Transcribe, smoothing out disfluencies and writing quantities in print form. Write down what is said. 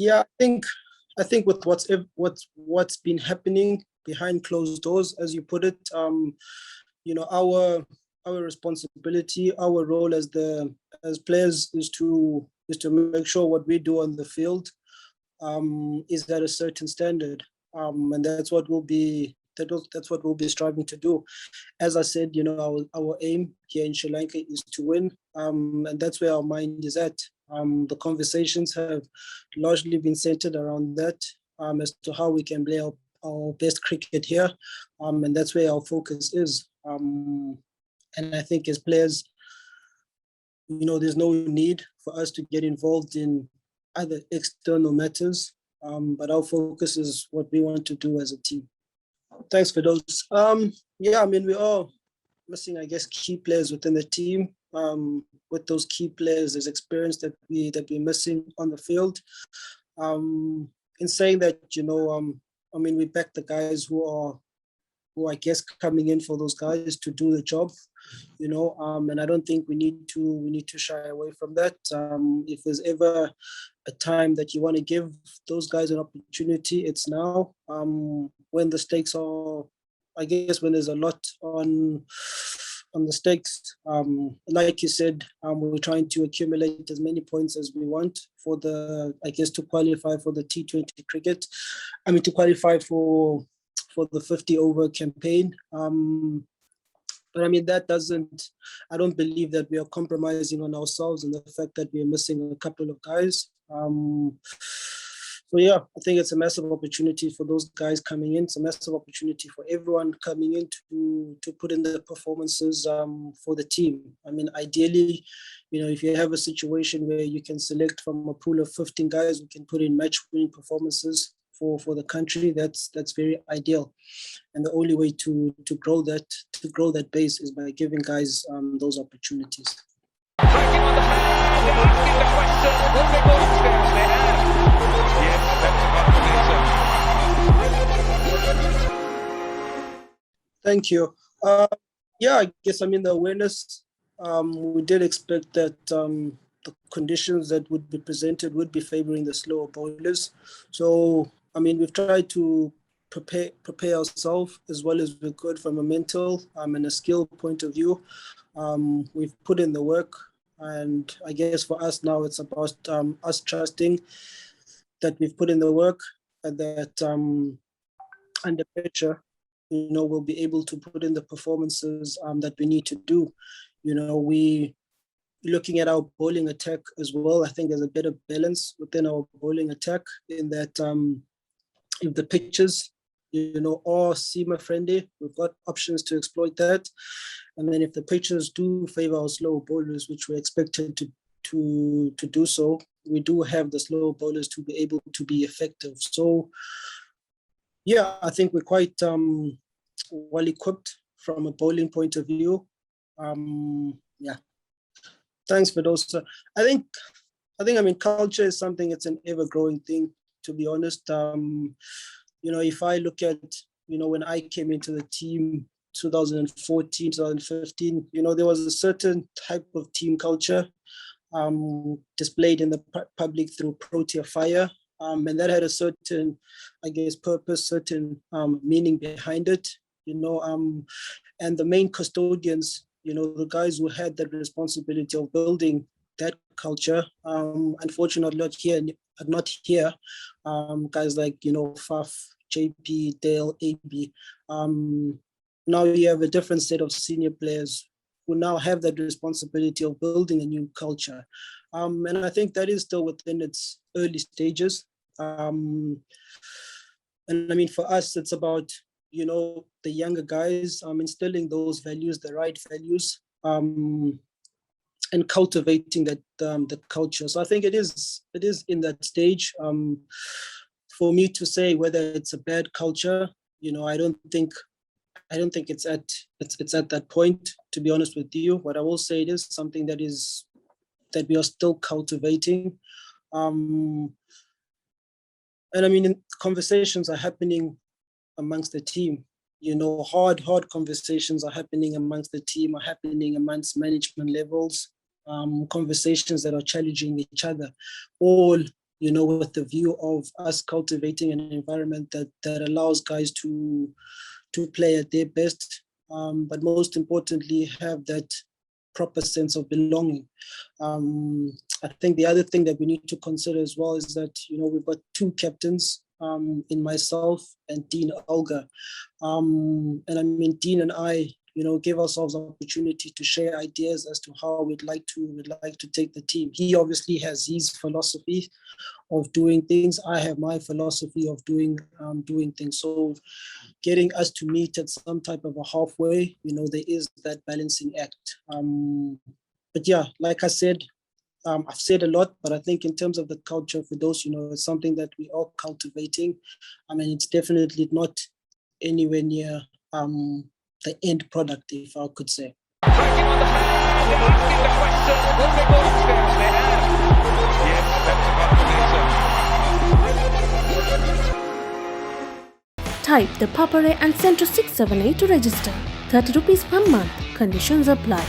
Yeah, I think with what's been happening behind closed doors, as you put it, our responsibility, our role as players is to make sure what we do on the field is at a certain standard, and that's what we'll be striving to do. As I said, our aim here in Sri Lanka is to win, and that's where our mind is at. The conversations have largely been centered around that, as to how we can play our best cricket here, and that's where our focus is. And I think as players, there's no need for us to get involved in other external matters, but our focus is what we want to do as a team. Thanks for those. Yeah, I mean, we are missing, I guess, key players within the team. With those key players, there's experience that we're missing on the field. In saying that, I mean, we back the guys who I guess coming in for those guys to do the job, and I don't think we need to shy away from that. If there's ever a time that you want to give those guys an opportunity, it's now. When the stakes are, I guess, when there's a lot on the stakes. Like you said, we're trying to accumulate as many points as we want for to qualify for the T20 cricket. I mean, to qualify for the 50 over campaign. But I mean, I don't believe that we are compromising on ourselves and the fact that we are missing a couple of guys. So yeah, I think it's a massive opportunity for those guys coming in. It's a massive opportunity for everyone coming in to put in the performances for the team. I mean, ideally, if you have a situation where you can select from a pool of 15 guys who can put in match-winning performances for the country, that's very ideal. And the only way to grow that base is by giving guys those opportunities. Thank you. Yeah, I guess, I mean, the awareness, we did expect that the conditions that would be presented would be favoring the slower bowlers. So, I mean, we've tried to prepare ourselves as well as we could from a mental and a skill point of view. We've put in the work, and I guess for us now it's about us trusting that we've put in the work and that under pressure, we'll be able to put in the performances that we need to do. We looking at our bowling attack as well. I think there's a better balance within our bowling attack in that if the pitches, are seamer friendly, we've got options to exploit that. And then if the pitches do favor our slow bowlers, which we're expected to do so, we do have the slow bowlers to be able to be effective. So yeah, I think we're quite well equipped from a bowling point of view. Yeah, thanks for those. I think culture is something. It's an ever-growing thing, to be honest. If I look at when I came into the team 2014, 2015, there was a certain type of team culture displayed in the public through Protea Fire. And that had a certain, I guess, purpose, certain meaning behind it, and the main custodians, the guys who had that responsibility of building that culture, unfortunately not here, guys like, Faf, JP, Dale, AB. Now you have a different set of senior players who now have that responsibility of building a new culture. And I think that is still within its early stages. And I mean, for us, it's about, the younger guys instilling those values, the right values, and cultivating that the culture. So I think it is in that stage. For me to say whether it's a bad culture, I don't think it's at that point, to be honest with you. What I will say, it is something that we are still cultivating. And I mean, conversations are happening amongst the team. Hard conversations are happening amongst the team, are happening amongst management levels. Conversations that are challenging each other, all with the view of us cultivating an environment that allows guys to play at their best, but most importantly, have that proper sense of belonging. I think the other thing that we need to consider as well is that, we've got two captains in myself and Dean Olga. And I mean, Dean and I, give ourselves opportunity to share ideas as to how we'd like to take the team. He obviously has his philosophy of doing things. I have my philosophy of doing things. So getting us to meet at some type of a halfway, there is that balancing act. But yeah, like I said, I've said a lot, but I think in terms of the culture for those, it's something that we are cultivating. I mean, it's definitely not anywhere near the end product, if I could say. Type the Papare and send to 678 to register. 30 rupees per month. Conditions apply.